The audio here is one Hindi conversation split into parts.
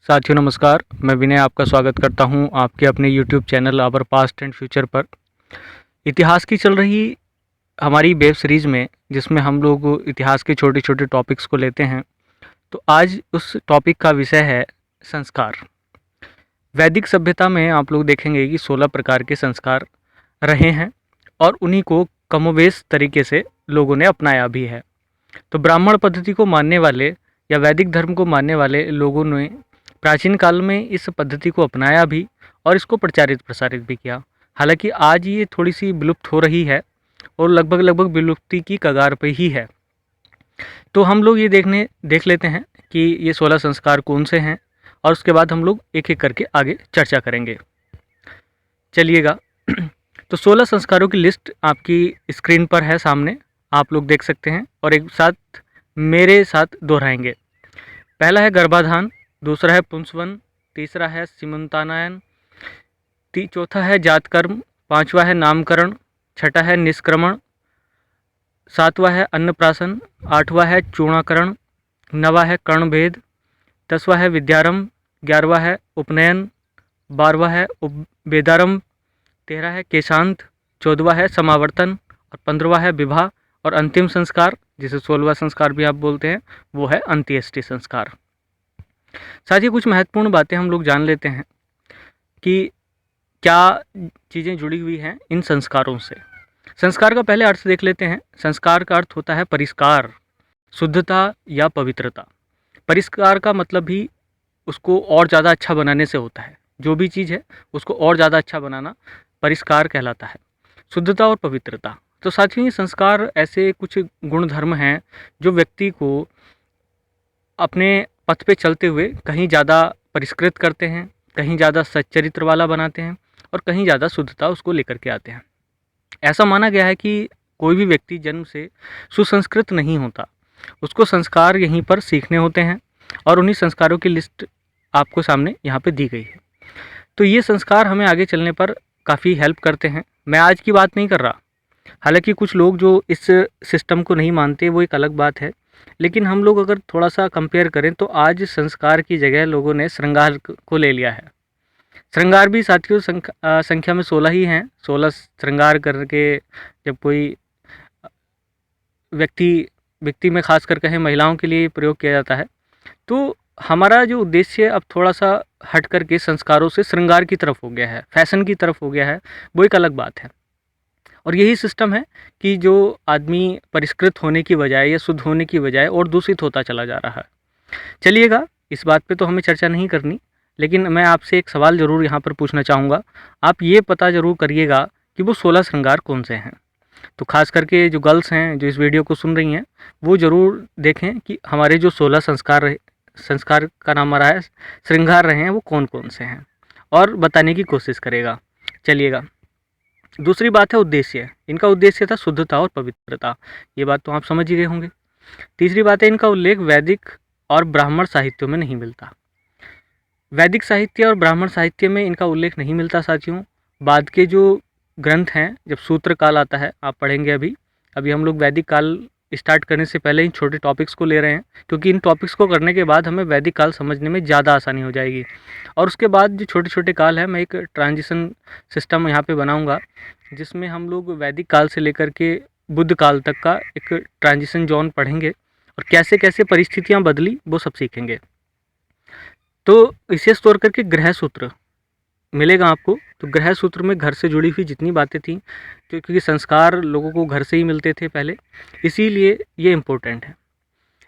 साथियों नमस्कार, मैं विनय आपका स्वागत करता हूं आपके अपने YouTube channel Our Past and Future पर। इतिहास की चल रही हमारी वेब सीरीज़ में जिसमें हम लोग इतिहास के छोटे छोटे टॉपिक्स को लेते हैं, तो आज उस टॉपिक का विषय है संस्कार। वैदिक सभ्यता में आप लोग देखेंगे कि 16 प्रकार के संस्कार रहे हैं और उन्हीं को कमोवेश तरीके से लोगों ने अपनाया भी है। तो ब्राह्मण पद्धति को मानने वाले या वैदिक धर्म को मानने वाले लोगों ने प्राचीन काल में इस पद्धति को अपनाया भी और इसको प्रचारित प्रसारित भी किया। हालांकि आज ये थोड़ी सी विलुप्त हो रही है और लगभग विलुप्ति की कगार पर ही है। तो हम लोग ये देख लेते हैं कि ये 16 संस्कार कौन से हैं और उसके बाद हम लोग एक एक करके आगे चर्चा करेंगे। चलिएगा। तो 16 संस्कारों की लिस्ट आपकी स्क्रीन पर है सामने, आप लोग देख सकते हैं और एक साथ मेरे साथ दोहराएंगे। पहला है गर्भाधान, दूसरा है पुंसवन, तीसरा है सीमंतानयन, चौथा है जातकर्म, पांचवा है नामकरण, छठा है निष्क्रमण, सातवां है अन्नप्राशन, आठवां है चूर्णाकरण, नवा है कर्णभेद, 10वां है विद्यारंभ, 11वां है उपनयन, 12वां है वेदारंभ, 13 है केशांत, 14वां है समावर्तन और 15वां है विवाह और अंतिम संस्कार जिसे 16वां संस्कार भी आप बोलते हैं वो है अंत्येष्टि संस्कार। साथ ही कुछ महत्वपूर्ण बातें हम लोग जान लेते हैं कि क्या चीज़ें जुड़ी हुई हैं इन संस्कारों से। संस्कार का पहले अर्थ देख लेते हैं। संस्कार का अर्थ होता है परिष्कार, शुद्धता या पवित्रता। परिष्कार का मतलब भी उसको और ज़्यादा अच्छा बनाने से होता है। जो भी चीज़ है उसको और ज़्यादा अच्छा बनाना परिष्कार कहलाता है। शुद्धता और पवित्रता। तो साथियों ये संस्कार ऐसे कुछ गुण धर्म हैं जो व्यक्ति को अपने पथ पे चलते हुए कहीं ज़्यादा परिष्कृत करते हैं, कहीं ज़्यादा सच्चरित्र वाला बनाते हैं और कहीं ज़्यादा शुद्धता उसको लेकर के आते हैं। ऐसा माना गया है कि कोई भी व्यक्ति जन्म से सुसंस्कृत नहीं होता, उसको संस्कार यहीं पर सीखने होते हैं और उन्हीं संस्कारों की लिस्ट आपको सामने यहाँ पे दी गई है। तो ये संस्कार हमें आगे चलने पर काफ़ी हेल्प करते हैं। मैं आज की बात नहीं कर रहा, हालांकि कुछ लोग जो इस सिस्टम को नहीं मानते वो एक अलग बात है, लेकिन हम लोग अगर थोड़ा सा कंपेयर करें तो आज संस्कार की जगह लोगों ने श्रृंगार को ले लिया है। श्रृंगार भी साथियों संख्या में 16 ही हैं। 16 श्रृंगार करके जब कोई व्यक्ति में खास कर कहें महिलाओं के लिए प्रयोग किया जाता है, तो हमारा जो उद्देश्य अब थोड़ा सा हट करके संस्कारों से श्रृंगार की तरफ हो गया है, फैशन की तरफ हो गया है, वो एक अलग बात है। और यही सिस्टम है कि जो आदमी परिष्कृत होने की बजाय या शुद्ध होने की बजाय और दूषित होता चला जा रहा है। चलिएगा, इस बात पे तो हमें चर्चा नहीं करनी, लेकिन मैं आपसे एक सवाल ज़रूर यहाँ पर पूछना चाहूँगा। आप ये पता ज़रूर करिएगा कि वो 16 श्रृंगार कौन से हैं। तो खास करके जो गर्ल्स हैं जो इस वीडियो को सुन रही हैं वो ज़रूर देखें कि हमारे जो 16 संस्कार का नाम आ रहा है, श्रृंगार रहे हैं, वो कौन कौन से हैं और बताने की कोशिश करेगा। चलिएगा। दूसरी बात है उद्देश्य। इनका उद्देश्य था शुद्धता और पवित्रता, ये बात तो आप समझ ही गए होंगे। तीसरी बात है इनका उल्लेख वैदिक और ब्राह्मण साहित्यों में नहीं मिलता। वैदिक साहित्य और ब्राह्मण साहित्य में इनका उल्लेख नहीं मिलता साथियों। बाद के जो ग्रंथ हैं, जब सूत्र काल आता है, आप पढ़ेंगे अभी हम लोग वैदिक काल स्टार्ट करने से पहले इन छोटे टॉपिक्स को ले रहे हैं, क्योंकि इन टॉपिक्स को करने के बाद हमें वैदिक काल समझने में ज़्यादा आसानी हो जाएगी। और उसके बाद जो छोटे छोटे काल है, मैं एक ट्रांजिशन सिस्टम यहाँ पे बनाऊँगा जिसमें हम लोग वैदिक काल से लेकर के बुद्ध काल तक का एक ट्रांजिशन जोन पढ़ेंगे और कैसे कैसे परिस्थितियाँ बदली वो सब सीखेंगे। तो विशेष तौर करके गृह सूत्र मिलेगा आपको। तो गृह सूत्र में घर से जुड़ी हुई जितनी बातें थी, क्योंकि संस्कार लोगों को घर से ही मिलते थे पहले, इसीलिए ये इम्पोर्टेंट है।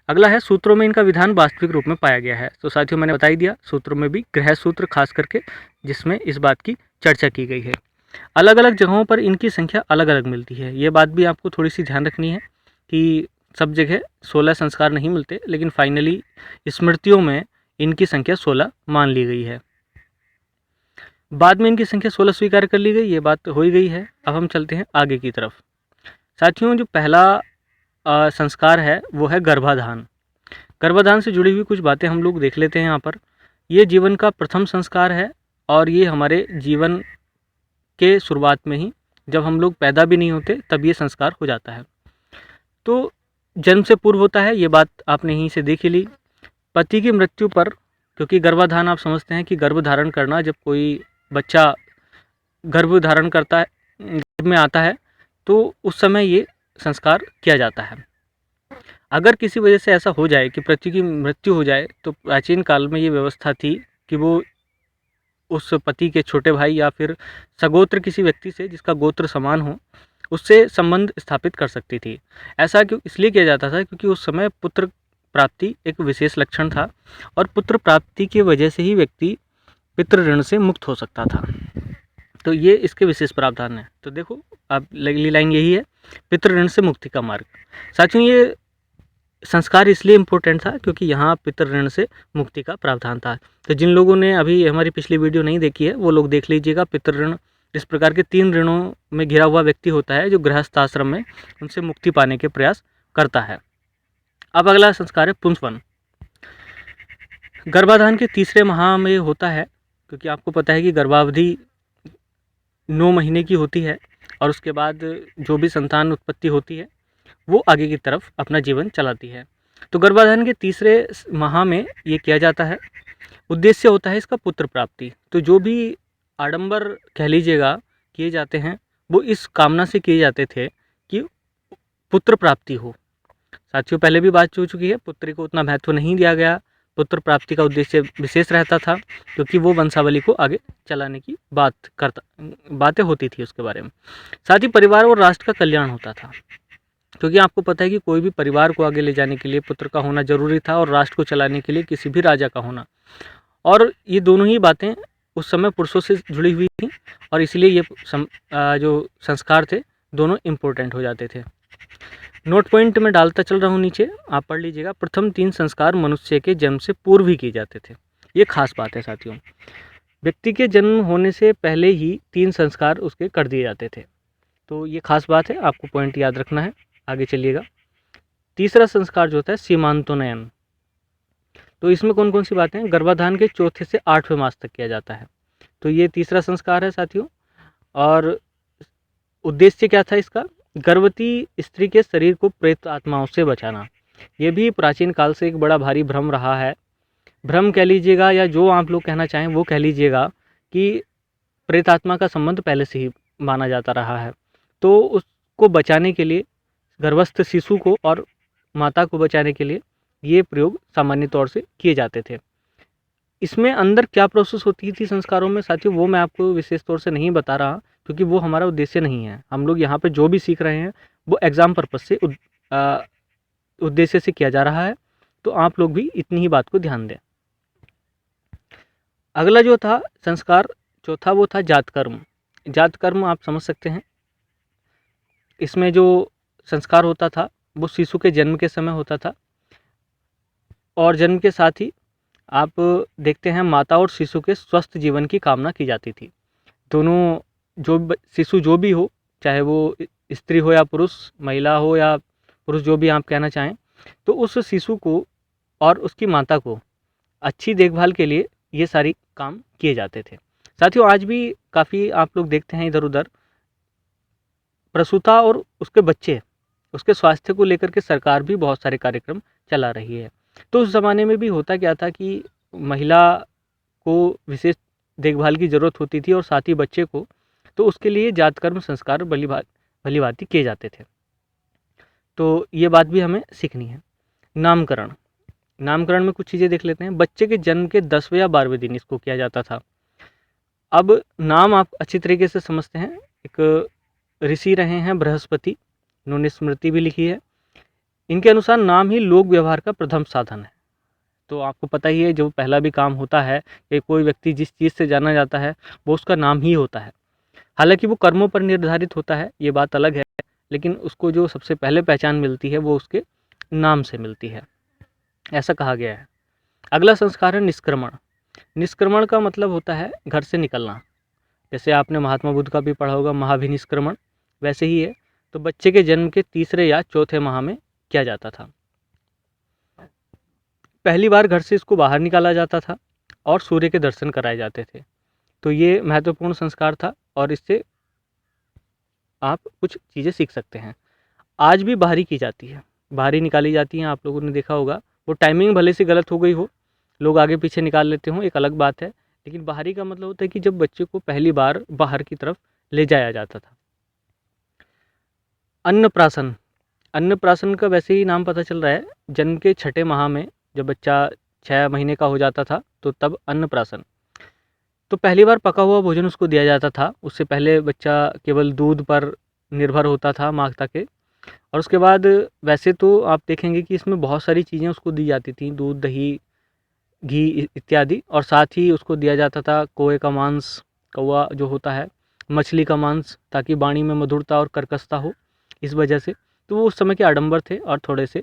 अगला है सूत्रों में इनका विधान वास्तविक रूप में पाया गया है। तो साथियों मैंने बता ही दिया, सूत्रों में भी गृह सूत्र खास करके जिसमें इस बात की चर्चा की गई है। अलग अलग जगहों पर इनकी संख्या अलग अलग मिलती है। ये बात भी आपको थोड़ी सी ध्यान रखनी है कि सब जगह 16 संस्कार नहीं मिलते, लेकिन फाइनली स्मृतियों में इनकी संख्या 16 मान ली गई है। बाद में इनकी संख्या 16 स्वीकार कर ली गई, ये बात हो ही गई है। अब हम चलते हैं आगे की तरफ। साथियों जो पहला संस्कार है वो है गर्भाधान। गर्भाधान से जुड़ी हुई कुछ बातें हम लोग देख लेते हैं यहाँ पर। ये जीवन का प्रथम संस्कार है और ये हमारे जीवन के शुरुआत में ही, जब हम लोग पैदा भी नहीं होते तब ये संस्कार हो जाता है। तो जन्म से पूर्व होता है, ये बात आपने यहीं से देख ही ली। पति की मृत्यु पर क्योंकि गर्भाधान आप समझते हैं कि गर्भ धारण करना, जब कोई बच्चा गर्भ धारण करता है, गर्भ में आता है, तो उस समय ये संस्कार किया जाता है। अगर किसी वजह से ऐसा हो जाए कि पति की मृत्यु हो जाए, तो प्राचीन काल में ये व्यवस्था थी कि वो उस पति के छोटे भाई या फिर सगोत्र किसी व्यक्ति से जिसका गोत्र समान हो, उससे संबंध स्थापित कर सकती थी। ऐसा क्यों इसलिए किया जाता था क्योंकि उस समय पुत्र प्राप्ति एक विशेष लक्षण था, और पुत्र प्राप्ति की वजह से ही व्यक्ति पितृ ऋण से मुक्त हो सकता था। तो ये इसके विशेष प्रावधान है। तो देखो, अब अगली लाइन यही है, पितृ ऋण से मुक्ति का मार्ग। साथियों, ये संस्कार इसलिए इम्पोर्टेंट था क्योंकि यहाँ पितृ ऋण से मुक्ति का प्रावधान था। तो जिन लोगों ने अभी हमारी पिछली वीडियो नहीं देखी है, वो लोग देख लीजिएगा। पितृ ऋण इस प्रकार के 3 ऋणों में घिरा हुआ व्यक्ति होता है जो गृहस्थ आश्रम में उनसे मुक्ति पाने के प्रयास करता है। अब अगला संस्कार है पुंसवन। गर्भाधान के तीसरे माह में होता है, क्योंकि आपको पता है कि गर्भावधि 9 महीने की होती है, और उसके बाद जो भी संतान उत्पत्ति होती है वो आगे की तरफ अपना जीवन चलाती है। तो गर्भाधान के तीसरे माह में ये किया जाता है। उद्देश्य होता है इसका पुत्र प्राप्ति। तो जो भी आडंबर कह लीजिएगा किए जाते हैं, वो इस कामना से किए जाते थे कि पुत्र प्राप्ति हो। साथियों, पहले भी बात हो चुकी है, पुत्री को उतना महत्व नहीं दिया गया। पुत्र प्राप्ति का उद्देश्य विशेष रहता था, क्योंकि वो वंशावली को आगे चलाने की बातें होती थी उसके बारे में। साथ ही परिवार और राष्ट्र का कल्याण होता था, क्योंकि आपको पता है कि कोई भी परिवार को आगे ले जाने के लिए पुत्र का होना जरूरी था, और राष्ट्र को चलाने के लिए किसी भी राजा का होना। और ये दोनों ही बातें उस समय पुरुषों से जुड़ी हुई थी, और इसलिए ये जो संस्कार थे दोनों इम्पोर्टेंट हो जाते थे। नोट पॉइंट में डालता चल रहा हूँ नीचे, आप पढ़ लीजिएगा। प्रथम 3 संस्कार मनुष्य के जन्म से पूर्व ही किए जाते थे। ये खास बात है साथियों, व्यक्ति के जन्म होने से पहले ही 3 संस्कार उसके कर दिए जाते थे। तो ये खास बात है, आपको पॉइंट याद रखना है। आगे चलिएगा। तीसरा संस्कार जो होता है सीमांतोन्नयन। तो इसमें कौन कौन सी बातें हैं? गर्भाधान के 4थे से 8वें मास तक किया जाता है। तो ये तीसरा संस्कार है साथियों। और उद्देश्य क्या था इसका? गर्भवती स्त्री के शरीर को प्रेत आत्माओं से बचाना। ये भी प्राचीन काल से एक बड़ा भारी भ्रम रहा है। भ्रम कह लीजिएगा, या जो आप लोग कहना चाहें वो कह लीजिएगा, कि प्रेत आत्मा का संबंध पहले से ही माना जाता रहा है। तो उसको बचाने के लिए, गर्भस्थ शिशु को और माता को बचाने के लिए ये प्रयोग सामान्य तौर से किए जाते थे। इसमें अंदर क्या प्रोसेस होती थी संस्कारों में साथियों, वो मैं आपको विशेष तौर से नहीं बता रहा, क्योंकि वो हमारा उद्देश्य नहीं है। हम लोग यहाँ पे जो भी सीख रहे हैं वो एग्ज़ाम पर्पस से उद्देश्य से किया जा रहा है। तो आप लोग भी इतनी ही बात को ध्यान दें। अगला जो था संस्कार चौथा, वो था जात कर्म। जात कर्म आप समझ सकते हैं। इसमें जो संस्कार होता था वो शिशु के जन्म के समय होता था, और जन्म के साथ ही आप देखते हैं माता और शिशु के स्वस्थ जीवन की कामना की जाती थी। दोनों शिशु जो भी हो, चाहे वो स्त्री हो या पुरुष, महिला हो या पुरुष, जो भी आप कहना चाहें, तो उस शिशु को और उसकी माता को अच्छी देखभाल के लिए ये सारी काम किए जाते थे। साथियों, आज भी काफ़ी आप लोग देखते हैं इधर उधर प्रसूता और उसके बच्चे, उसके स्वास्थ्य को लेकर के सरकार भी बहुत सारे कार्यक्रम चला रही है। तो उस ज़माने में भी होता क्या था कि महिला को विशेष देखभाल की ज़रूरत होती थी, और साथ ही बच्चे को, तो उसके लिए जातकर्म संस्कार भली भांति किए जाते थे। तो ये बात भी हमें सीखनी है। नामकरण में कुछ चीज़ें देख लेते हैं। बच्चे के जन्म के 10वें या 12वें दिन इसको किया जाता था। अब नाम आप अच्छी तरीके से समझते हैं। एक ऋषि रहे हैं बृहस्पति, उन्होंने स्मृति भी लिखी है। इनके अनुसार नाम ही लोक व्यवहार का प्रथम साधन है। तो आपको पता ही है, जो पहला भी काम होता है कि कोई व्यक्ति जिस चीज़ से जाना जाता है वो उसका नाम ही होता है। हालांकि वो कर्मों पर निर्धारित होता है, ये बात अलग है, लेकिन उसको जो सबसे पहले पहचान मिलती है वो उसके नाम से मिलती है, ऐसा कहा गया है। अगला संस्कार है निष्क्रमण। निष्क्रमण का मतलब होता है घर से निकलना। जैसे आपने महात्मा बुद्ध का भी पढ़ा होगा, महाभिनिष्क्रमण, वैसे ही है। तो बच्चे के जन्म के 3रे या 4थे माह में किया जाता था। पहली बार घर से इसको बाहर निकाला जाता था और सूर्य के दर्शन कराए जाते थे। तो ये महत्वपूर्ण संस्कार था, और इससे आप कुछ चीज़ें सीख सकते हैं। आज भी बाहरी की जाती है, बाहरी निकाली जाती हैं, आप लोगों ने देखा होगा। वो टाइमिंग भले से गलत हो गई हो, लोग आगे पीछे निकाल लेते हों एक अलग बात है, लेकिन बाहरी का मतलब होता है कि जब बच्चे को पहली बार बाहर की तरफ ले जाया जाता था। अन्नप्राशन, अन्नप्राशन का वैसे ही नाम पता चल रहा है, जन्म के छठे माह में जब बच्चा 6 महीने का हो जाता था तो तब अन्नप्राशन। तो पहली बार पका हुआ भोजन उसको दिया जाता था। उससे पहले बच्चा केवल दूध पर निर्भर होता था माता के, और उसके बाद वैसे तो आप देखेंगे कि इसमें बहुत सारी चीज़ें उसको दी जाती थी, दूध, दही, घी इत्यादि, और साथ ही उसको दिया जाता था कौवे का मांस, कौवा जो होता है, मछली का मांस, ताकि वाणी में मधुरता और कर्कशता हो, इस वजह से। तो वो उस समय के आडंबर थे और थोड़े से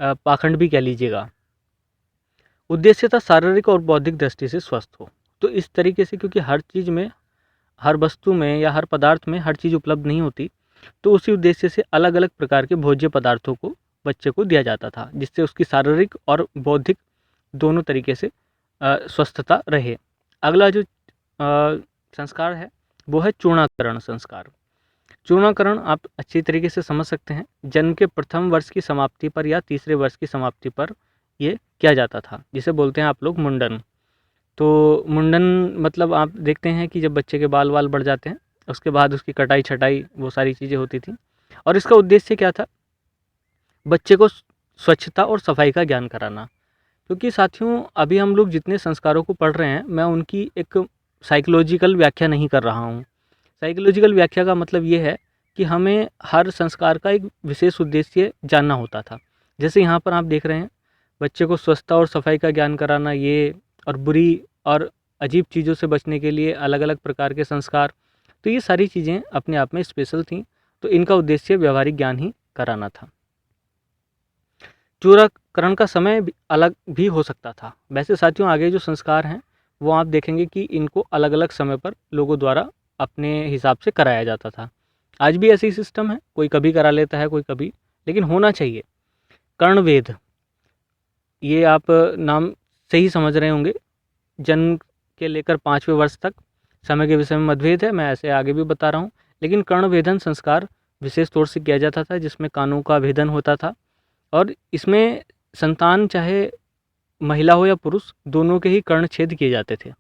पाखंड भी कह लीजिएगा। उद्देश्य था शारीरिक और बौद्धिक दृष्टि से स्वस्थ हो। तो इस तरीके से, क्योंकि हर चीज़ में, हर वस्तु में या हर पदार्थ में हर चीज़ उपलब्ध नहीं होती, तो उसी उद्देश्य से अलग अलग प्रकार के भोज्य पदार्थों को बच्चे को दिया जाता था, जिससे उसकी शारीरिक और बौद्धिक दोनों तरीके से स्वस्थता रहे। अगला जो संस्कार है वो है चूर्णाकरण संस्कार। चूर्णाकरण आप अच्छी तरीके से समझ सकते हैं, जन्म के प्रथम वर्ष की समाप्ति पर या तीसरे वर्ष की समाप्ति पर ये किया जाता था, जिसे बोलते हैं आप लोग मुंडन। तो मुंडन मतलब आप देखते हैं कि जब बच्चे के बाल वाल बढ़ जाते हैं, उसके बाद उसकी कटाई छटाई वो सारी चीज़ें होती थी। और इसका उद्देश्य क्या था? बच्चे को स्वच्छता और सफाई का ज्ञान कराना। क्योंकि साथियों, अभी हम लोग जितने संस्कारों को पढ़ रहे हैं, मैं उनकी एक साइकोलॉजिकल व्याख्या नहीं कर रहा हूँ। साइकोलॉजिकल व्याख्या का मतलब ये है कि हमें हर संस्कार का एक विशेष उद्देश्य जानना होता था। जैसे यहाँ पर आप देख रहे हैं, बच्चे को स्वच्छता और सफाई का ज्ञान कराना, ये, और बुरी और अजीब चीज़ों से बचने के लिए अलग अलग प्रकार के संस्कार, तो ये सारी चीज़ें अपने आप में स्पेशल थीं। तो इनका उद्देश्य व्यवहारिक ज्ञान ही कराना था। चूड़ाकरण का समय अलग भी हो सकता था। वैसे साथियों, आगे जो संस्कार हैं वो आप देखेंगे कि इनको अलग अलग समय पर लोगों द्वारा अपने हिसाब से कराया जाता था। आज भी ऐसे ही सिस्टम है, कोई कभी करा लेता है, कोई कभी, लेकिन होना चाहिए। कर्णवेद, ये आप नाम से ही समझ रहे होंगे। जन्म के लेकर 5वें वर्ष तक समय के विषय में मतभेद है, मैं ऐसे आगे भी बता रहा हूँ। लेकिन कर्णवेधन संस्कार विशेष तौर से किया जाता था, जिसमें कानों का भेदन होता था, और इसमें संतान चाहे महिला हो या पुरुष, दोनों के ही कर्ण छेद किए जाते थे।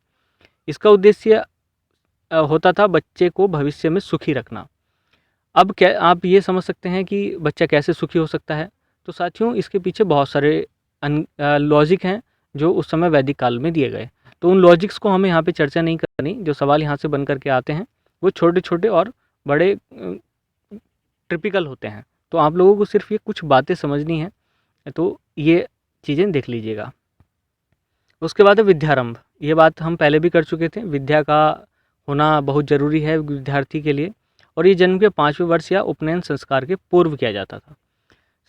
इसका उद्देश्य होता था बच्चे को भविष्य में सुखी रखना। अब क्या आप ये समझ सकते हैं कि बच्चा कैसे सुखी हो सकता है? तो साथियों, इसके पीछे बहुत सारे लॉजिक हैं जो उस समय वैदिक काल में दिए गए। तो उन लॉजिक्स को हमें यहाँ पे चर्चा नहीं करनी। जो सवाल यहाँ से बन करके आते हैं वो छोटे छोटे और बड़े टिपिकल होते हैं। तो आप लोगों को सिर्फ ये कुछ बातें समझनी है, तो ये चीज़ें देख लीजिएगा। उसके बाद है विद्यारंभ। ये बात हम पहले भी कर चुके थे। विद्या का होना बहुत ज़रूरी है विद्यार्थी के लिए, और ये जन्म के 5वें वर्ष या उपनयन संस्कार के पूर्व किया जाता था।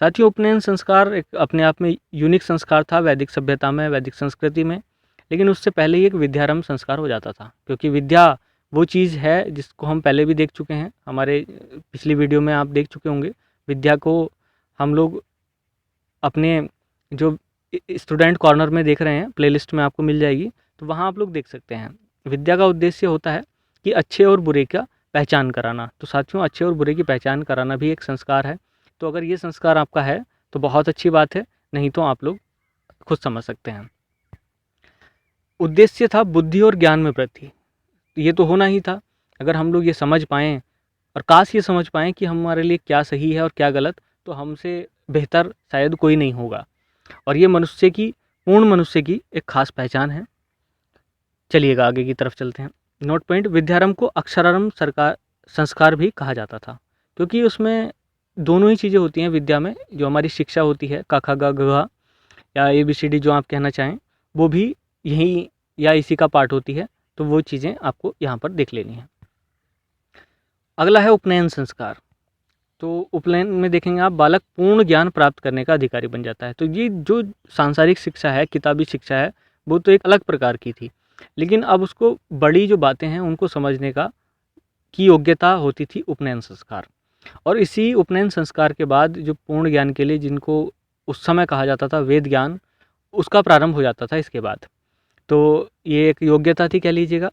साथियों, उपनयन संस्कार एक अपने आप में यूनिक संस्कार था वैदिक सभ्यता में, वैदिक संस्कृति में। लेकिन उससे पहले ही एक विद्यारंभ संस्कार हो जाता था, क्योंकि विद्या वो चीज़ है जिसको हम पहले भी देख चुके हैं, हमारे पिछली वीडियो में आप देख चुके होंगे। विद्या को हम लोग अपने जो स्टूडेंट कॉर्नर में देख रहे हैं, प्लेलिस्ट में आपको मिल जाएगी, तो वहाँ आप लोग देख सकते हैं। विद्या का उद्देश्य होता है कि अच्छे और बुरे का पहचान कराना। तो साथियों, अच्छे और बुरे की पहचान कराना भी एक संस्कार है। तो अगर ये संस्कार आपका है तो बहुत अच्छी बात है, नहीं तो आप लोग खुद समझ सकते हैं। उद्देश्य था बुद्धि और ज्ञान में वृद्धि। ये तो होना ही था। अगर हम लोग ये समझ पाएँ, और काश ये समझ पाएँ कि हमारे लिए क्या सही है और क्या गलत, तो हमसे बेहतर शायद कोई नहीं होगा। और ये मनुष्य की, पूर्ण मनुष्य की एक खास पहचान है। चलिएगा आगे की तरफ चलते हैं। नोट पॉइंट, विद्यारंभ को अक्षरारंभ संस्कार भी कहा जाता था, क्योंकि उसमें दोनों ही चीज़ें होती हैं। विद्या में जो हमारी शिक्षा होती है, क ख ग घ या ABCD जो आप कहना चाहें, वो भी यही या इसी का पार्ट होती है। तो वो चीज़ें आपको यहाँ पर देख लेनी है। अगला है उपनयन संस्कार। तो उपनयन में देखेंगे आप, बालक पूर्ण ज्ञान प्राप्त करने का अधिकारी बन जाता है। तो ये जो सांसारिक शिक्षा है, किताबी शिक्षा है, वो तो एक अलग प्रकार की थी। लेकिन अब उसको बड़ी जो बातें हैं उनको समझने की योग्यता होती थी उपनयन संस्कार। और इसी उपनयन संस्कार के बाद जो पूर्ण ज्ञान के लिए, जिनको उस समय कहा जाता था वेद ज्ञान, उसका प्रारंभ हो जाता था इसके बाद। तो ये एक योग्यता थी कह लीजिएगा।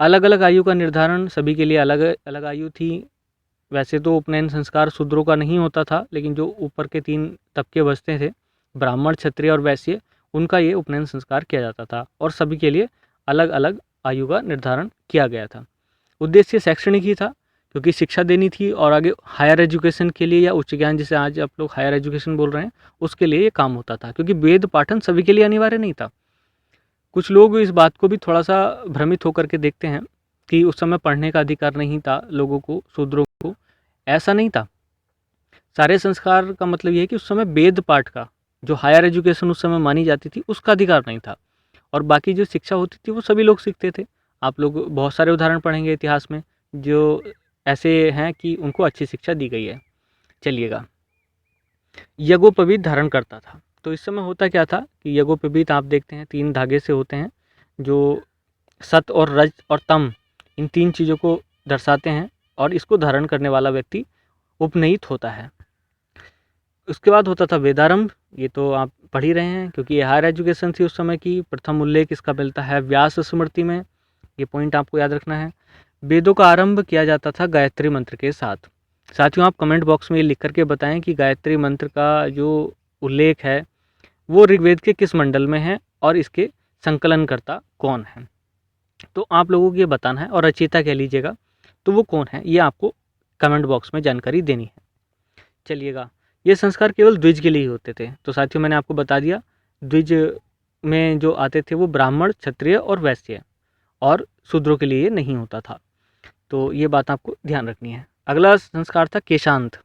अलग अलग आयु का निर्धारण, सभी के लिए अलग अलग आयु थी। वैसे तो उपनयन संस्कार शूद्रों का नहीं होता था, लेकिन जो ऊपर के 3 तबके बसते थे, ब्राह्मण, क्षत्रिय और वैश्य, उनका ये उपनयन संस्कार किया जाता था और सभी के लिए अलग अलग आयु का निर्धारण किया गया था। उद्देश्य शैक्षणिक ही था, क्योंकि शिक्षा देनी थी और आगे हायर एजुकेशन के लिए या उच्च ज्ञान जिसे आज आप लोग हायर एजुकेशन बोल रहे हैं, उसके लिए ये काम होता था, क्योंकि वेद पाठन सभी के लिए अनिवार्य नहीं था। कुछ लोग इस बात को भी थोड़ा सा भ्रमित होकर के देखते हैं कि उस समय पढ़ने का अधिकार नहीं था लोगों को, शूद्रों को। ऐसा नहीं था। सारे संस्कार का मतलब ये है कि उस समय वेद पाठ का, जो हायर एजुकेशन उस समय मानी जाती थी, उसका अधिकार नहीं था, और बाकी जो शिक्षा होती थी वो सभी लोग सीखते थे। आप लोग बहुत सारे उदाहरण पढ़ेंगे इतिहास में जो ऐसे हैं कि उनको अच्छी शिक्षा दी गई है। चलिएगा, यज्ञोपवीत धारण करता था। तो इस समय होता क्या था कि यज्ञोपवीत आप देखते हैं 3 धागे से होते हैं, जो सत और रज और तम, इन 3 चीज़ों को दर्शाते हैं, और इसको धारण करने वाला व्यक्ति उपनयित होता है। उसके बाद होता था वेदारंभ। ये तो आप पढ़ ही रहे हैं, क्योंकि ये हायर एजुकेशन थी उस समय की। प्रथम उल्लेख इसका मिलता है व्यास स्मृति में, ये पॉइंट आपको याद रखना है। वेदों का आरंभ किया जाता था गायत्री मंत्र के साथ। साथियों, आप कमेंट बॉक्स में ये लिख करके बताएं कि गायत्री मंत्र का जो उल्लेख है वो ऋग्वेद के किस मंडल में है और इसके संकलनकर्ता कौन है। तो आप लोगों को ये बताना है, और रचयिता कह लीजिएगा, तो वो कौन है ये आपको कमेंट बॉक्स में जानकारी देनी है। चलिएगा, ये संस्कार केवल द्विज के लिए ही होते थे। तो साथियों, मैंने आपको बता दिया, द्विज में जो आते थे वो ब्राह्मण, क्षत्रिय और वैश्य, और शूद्रों के लिए नहीं होता था। तो ये बात आपको ध्यान रखनी है। अगला संस्कार था केशांत।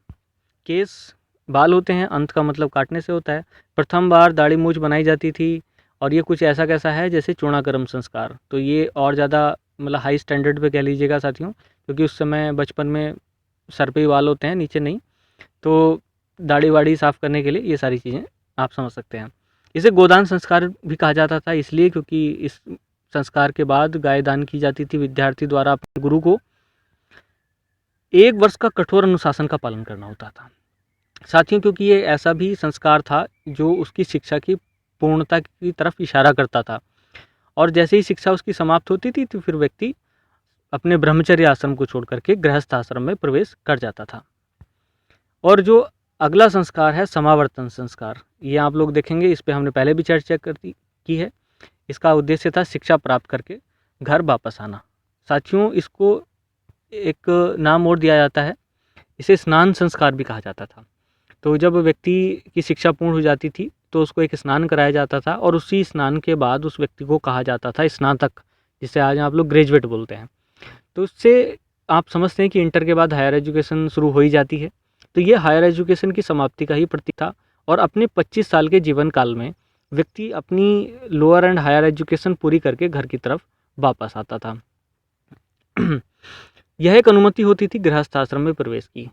केश बाल होते हैं, अंत का मतलब काटने से होता है। प्रथम बार दाढ़ी मूछ बनाई जाती थी, और ये कुछ ऐसा कैसा है जैसे चूड़ाकर्म संस्कार। तो ये और ज़्यादा मतलब हाई स्टैंडर्ड पे कह लीजिएगा साथियों, क्योंकि उस समय बचपन में सर पे ही बाल होते हैं, नीचे नहीं। तो दाढ़ी वाड़ी साफ़ करने के लिए ये सारी चीज़ें आप समझ सकते हैं। इसे गोदान संस्कार भी कहा जाता था, इसलिए क्योंकि इस संस्कार के बाद गाय दान की जाती थी विद्यार्थी द्वारा अपने गुरु को। 1 वर्ष का कठोर अनुशासन का पालन करना होता था साथियों, क्योंकि ये ऐसा भी संस्कार था जो उसकी शिक्षा की पूर्णता की तरफ इशारा करता था, और जैसे ही शिक्षा उसकी समाप्त होती थी तो फिर व्यक्ति अपने ब्रह्मचर्य आश्रम को छोड़ करके गृहस्थ आश्रम में प्रवेश कर जाता था। और जो अगला संस्कार है समावर्तन संस्कार, ये आप लोग देखेंगे, इस पे हमने पहले भी चर्चा की है। इसका उद्देश्य था शिक्षा प्राप्त करके घर वापस आना। साथियों, इसको एक नाम और दिया जाता है, इसे स्नान संस्कार भी कहा जाता था। तो जब व्यक्ति की शिक्षा पूर्ण हो जाती थी तो उसको एक स्नान कराया जाता था, और उसी स्नान के बाद उस व्यक्ति को कहा जाता था स्नातक, जिसे आज आप लोग ग्रेजुएट बोलते हैं। तो उससे आप समझते हैं कि इंटर के बाद हायर एजुकेशन शुरू हो ही जाती है। तो ये हायर एजुकेशन की समाप्ति का ही प्रतीक था, और अपने 25 साल के जीवन काल में व्यक्ति अपनी लोअर एंड हायर एजुकेशन पूरी करके घर की तरफ वापस आता था। यह एक अनुमति होती थी गृहस्थ आश्रम में प्रवेश की।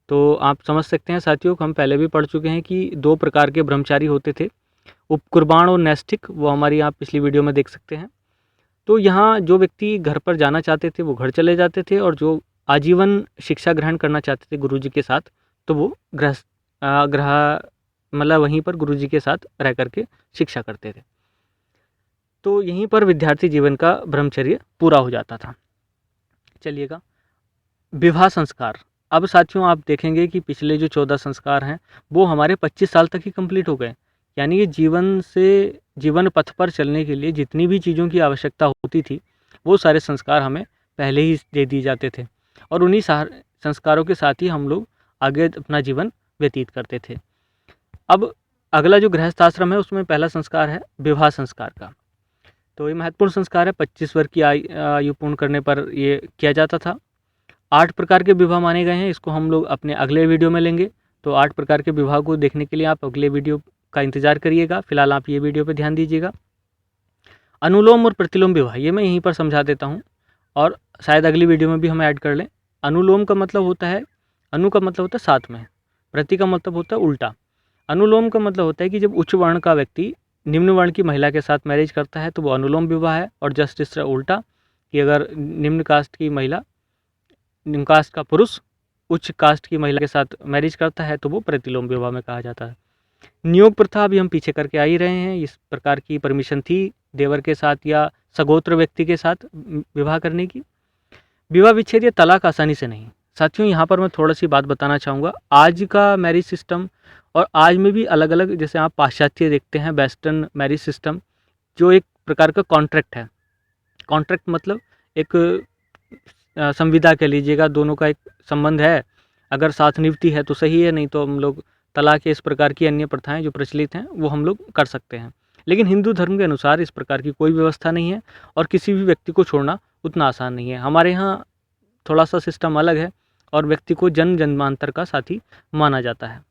तो आप समझ सकते हैं साथियों, हम पहले भी पढ़ चुके हैं कि 2 प्रकार के ब्रह्मचारी होते थे, उपकुर्बान और नैष्ठिक। वो हमारी आप पिछली वीडियो में देख सकते हैं। तो यहाँ जो व्यक्ति घर पर जाना चाहते थे वो घर चले जाते थे, और जो आजीवन शिक्षा ग्रहण करना चाहते थे गुरुजी के साथ, तो वो ग्रह मतलब वहीं पर गुरुजी के साथ रह करके शिक्षा करते थे। तो यहीं पर विद्यार्थी जीवन का ब्रह्मचर्य पूरा हो जाता था। चलिएगा, विवाह संस्कार। अब साथियों, आप देखेंगे कि पिछले जो 14 संस्कार हैं वो हमारे 25 साल तक ही कंप्लीट हो गए। यानी कि जीवन पथ पर चलने के लिए जितनी भी चीज़ों की आवश्यकता होती थी वो सारे संस्कार हमें पहले ही दे दिए जाते थे, और उन्हीं संस्कारों के साथ ही हम लोग आगे अपना जीवन व्यतीत करते थे। अब अगला जो गृहस्थ आश्रम है उसमें पहला संस्कार है विवाह संस्कार का। तो ये महत्वपूर्ण संस्कार है, 25 वर्ष की आयु पूर्ण करने पर ये किया जाता था। 8 प्रकार के विवाह माने गए हैं, इसको हम लोग अपने अगले वीडियो में लेंगे। तो 8 प्रकार के विवाह को देखने के लिए आप अगले वीडियो का इंतज़ार करिएगा। फिलहाल आप ये वीडियो पे ध्यान दीजिएगा। अनुलोम और प्रतिलोम विवाह, ये मैं यहीं पर समझा देता हूँ, और शायद अगली वीडियो में भी हम ऐड कर लें। अनुलोम का मतलब होता है, अनु का मतलब होता है साथ में, प्रति का मतलब होता है उल्टा। अनुलोम का मतलब होता है कि जब उच्च वर्ण का व्यक्ति निम्न वर्ण की महिला के साथ मैरिज करता है तो वो अनुलोम विवाह है, और जस्ट इस तरह उल्टा कि अगर निम्न कास्ट की महिला, निम्न कास्ट का पुरुष उच्च कास्ट की महिला के साथ मैरिज करता है तो वो प्रतिलोम विवाह में कहा जाता है। नियोग प्रथा अभी हम पीछे करके आ ही रहे हैं। इस प्रकार की परमिशन थी देवर के साथ या सगोत्र व्यक्ति के साथ विवाह करने की। विवाह विच्छेद या तलाक आसानी से नहीं। साथियों, यहाँ पर मैं थोड़ा सी बात बताना चाहूँगा। आज का मैरिज सिस्टम और आज में भी अलग अलग, जैसे आप पाश्चात्य देखते हैं वेस्टर्न मैरिज सिस्टम, जो एक प्रकार का कॉन्ट्रैक्ट है। कॉन्ट्रैक्ट मतलब एक संविदा कह लीजिएगा, दोनों का एक संबंध है, अगर साथ निभती है तो सही है, नहीं तो हम लोग तलाक, इस प्रकार की अन्य प्रथाएं जो प्रचलित हैं वो हम लोग कर सकते हैं। लेकिन हिंदू धर्म के अनुसार इस प्रकार की कोई व्यवस्था नहीं है और किसी भी व्यक्ति को छोड़ना उतना आसान नहीं है। हमारे यहाँ थोड़ा सा सिस्टम अलग है और व्यक्ति को जन्म जन्मांतर का साथी माना जाता है।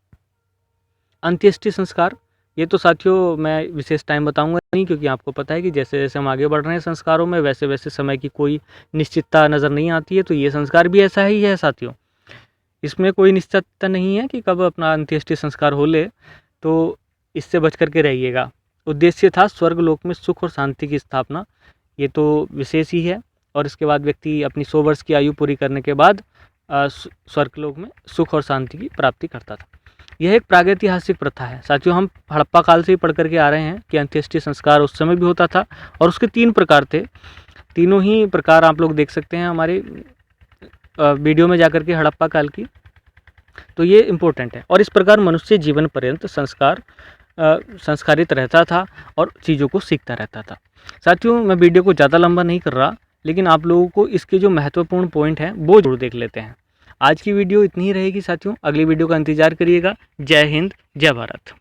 अंत्येष्टि संस्कार, ये तो साथियों मैं विशेष टाइम बताऊंगा नहीं, क्योंकि आपको पता है कि जैसे जैसे हम आगे बढ़ रहे हैं संस्कारों में, वैसे वैसे समय की कोई निश्चितता नज़र नहीं आती है। तो ये संस्कार भी ऐसा ही है साथियों, इसमें कोई निश्चितता नहीं है कि कब अपना अंत्येष्टि संस्कार हो ले, तो इससे बच करके रहिएगा। उद्देश्य था स्वर्ग लोक में सुख और शांति की स्थापना, ये तो विशेष ही है। और इसके बाद व्यक्ति अपनी 100 वर्ष की आयु पूरी करने के बाद स्वर्ग लोक में सुख और शांति की प्राप्ति करता था। यह एक प्रागैतिहासिक प्रथा है साथियों। हम हड़प्पा काल से ही पढ़ करके आ रहे हैं कि अंत्येष्टि संस्कार उस समय भी होता था और उसके 3 प्रकार थे। तीनों ही प्रकार आप लोग देख सकते हैं हमारे वीडियो में जाकर के, हड़प्पा काल की। तो ये इम्पोर्टेंट है और इस प्रकार मनुष्य जीवन पर्यंत संस्कारित रहता था और चीज़ों को सीखता रहता था। साथियों मैं वीडियो को ज़्यादा लंबा नहीं कर रहा, लेकिन आप लोगों को इसके जो महत्वपूर्ण पॉइंट हैं वो जरूर देख लेते हैं। आज की वीडियो इतनी ही रहेगी साथियों, अगली वीडियो का इंतजार करिएगा। जय हिंद, जय भारत।